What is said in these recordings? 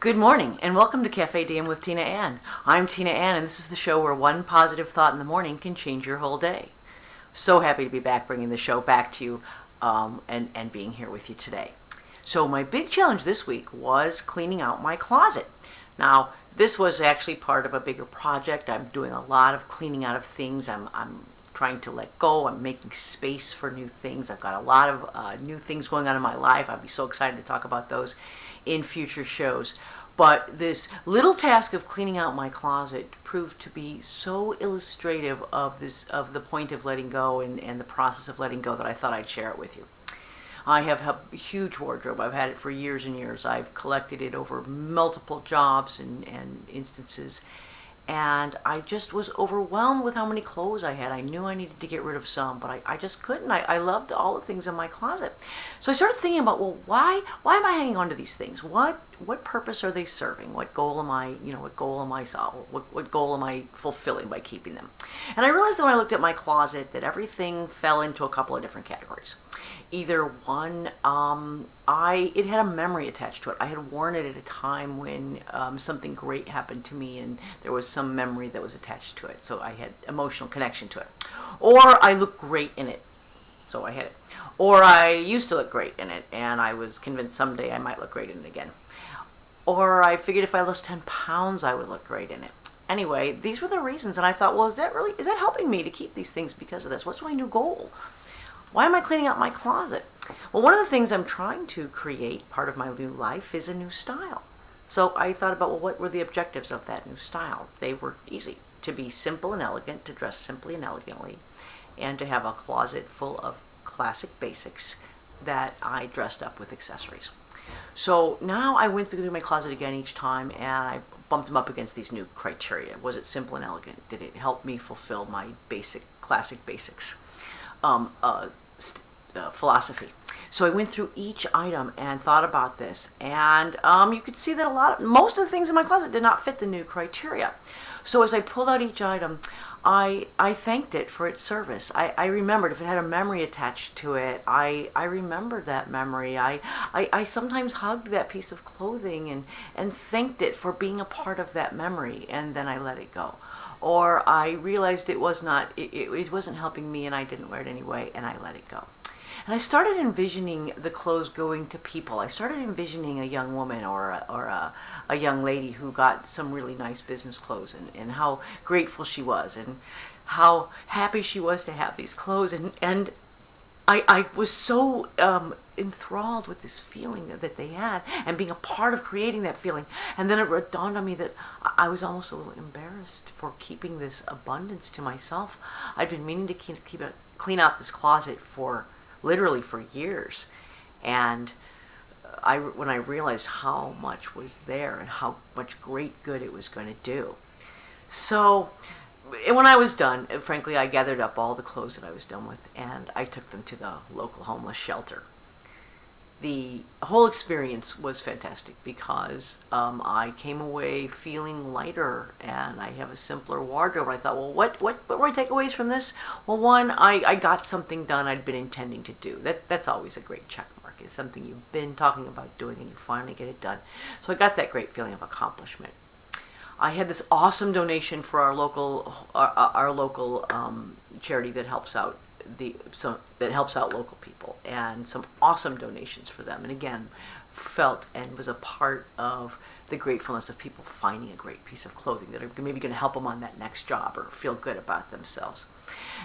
Good morning, and welcome to Cafe Diem with Tina Ann. I'm Tina Ann, and this is the show where one positive thought in the morning can change your whole day. So happy to be back, bringing the show back to you, and being here with you today. So my big challenge this week was cleaning out my closet. Now, this was actually part of a bigger project. I'm doing a lot of cleaning out of things. I'm trying to let go. I'm making space for new things. I've got a lot of new things going on in my life. I'd be so excited to talk about those in future shows. But this little task of cleaning out my closet proved to be so illustrative of the point of letting go and the process of letting go that I thought I'd share it with you. I have a huge wardrobe. I've had it for years and years. I've collected it over multiple jobs and instances. And I just was overwhelmed with how many clothes I had. I knew I needed to get rid of some, but I just couldn't. I loved all the things in my closet. So I started thinking about, well, why am I hanging on to these things? What purpose are they serving? What goal am I fulfilling by keeping them? And I realized that when I looked at my closet that everything fell into a couple of different categories. Either one, it had a memory attached to it. I had worn it at a time when something great happened to me, and there was some memory that was attached to it, so I had emotional connection to it. Or I looked great in it, so I had it. Or I used to look great in it, and I was convinced someday I might look great in it again. Or I figured if I lost 10 pounds, I would look great in it. Anyway, these were the reasons, and I thought, well, is that helping me to keep these things because of this? What's my new goal? Why am I cleaning out my closet? Well, one of the things I'm trying to create, part of my new life, is a new style. So I thought about, well, what were the objectives of that new style? They were easy: to be simple and elegant, to dress simply and elegantly, and to have a closet full of classic basics that I dressed up with accessories. So now I went through my closet again each time, and I bumped them up against these new criteria. Was it simple and elegant? Did it help me fulfill my classic basics? Philosophy. So I went through each item and thought about this, and you could see that most of the things in my closet did not fit the new criteria. So as I pulled out each item, I thanked it for its service. I remembered if it had a memory attached to it. I remembered that memory. I sometimes hugged that piece of clothing and thanked it for being a part of that memory, and then I let it go. Or I realized it wasn't helping me and I didn't wear it anyway, and I let it go. And I started envisioning the clothes going to people. I started envisioning a young woman or a young lady who got some really nice business clothes, and how grateful she was and how happy she was to have these clothes. And I was so enthralled with this feeling that they had and being a part of creating that feeling. And then it dawned on me that I was almost a little embarrassed for keeping this abundance to myself. I'd been meaning to clean out this closet literally for years. And when I realized how much was there and how much great good it was going to do. So when I was done, frankly, I gathered up all the clothes that I was done with, and I took them to the local homeless shelter. The whole experience was fantastic because I came away feeling lighter, and I have a simpler wardrobe. I thought, well, what were my takeaways from this? Well, one, I got something done I'd been intending to do. That's always a great check mark. It's something you've been talking about doing, and you finally get it done. So I got that great feeling of accomplishment. I had this awesome donation for our local charity that helps out local people, and some awesome donations for them. And again, felt and was a part of the gratefulness of people finding a great piece of clothing that are maybe going to help them on that next job or feel good about themselves.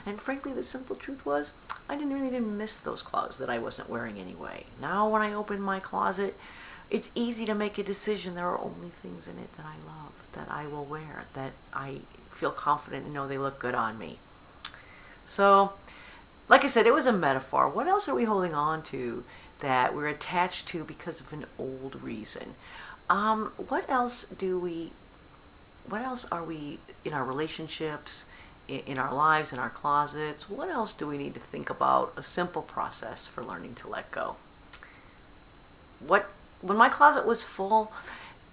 And frankly, the simple truth was, I didn't really miss those clothes that I wasn't wearing anyway. Now when I open my closet, it's easy to make a decision. There are only things in it that I love, that I will wear, that I feel confident and know they look good on me. So, like I said, it was a metaphor. What else are we holding on to that we're attached to because of an old reason? What else are we in our relationships, in our lives, in our closets? What else do we need to think about? A simple process for learning to let go. When my closet was full,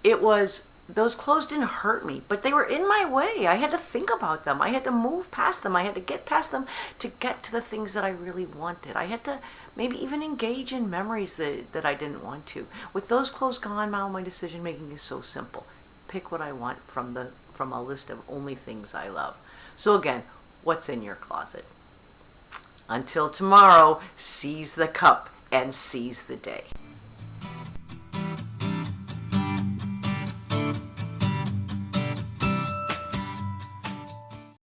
it was those clothes didn't hurt me, but they were in my way. I had to think about them. I had to move past them. I had to get past them to get to the things that I really wanted. I had to maybe even engage in memories that I didn't want to. With those clothes gone, now my decision making is so simple. Pick what I want from a list of only things I love. So again, what's in your closet? Until tomorrow, seize the cup and seize the day.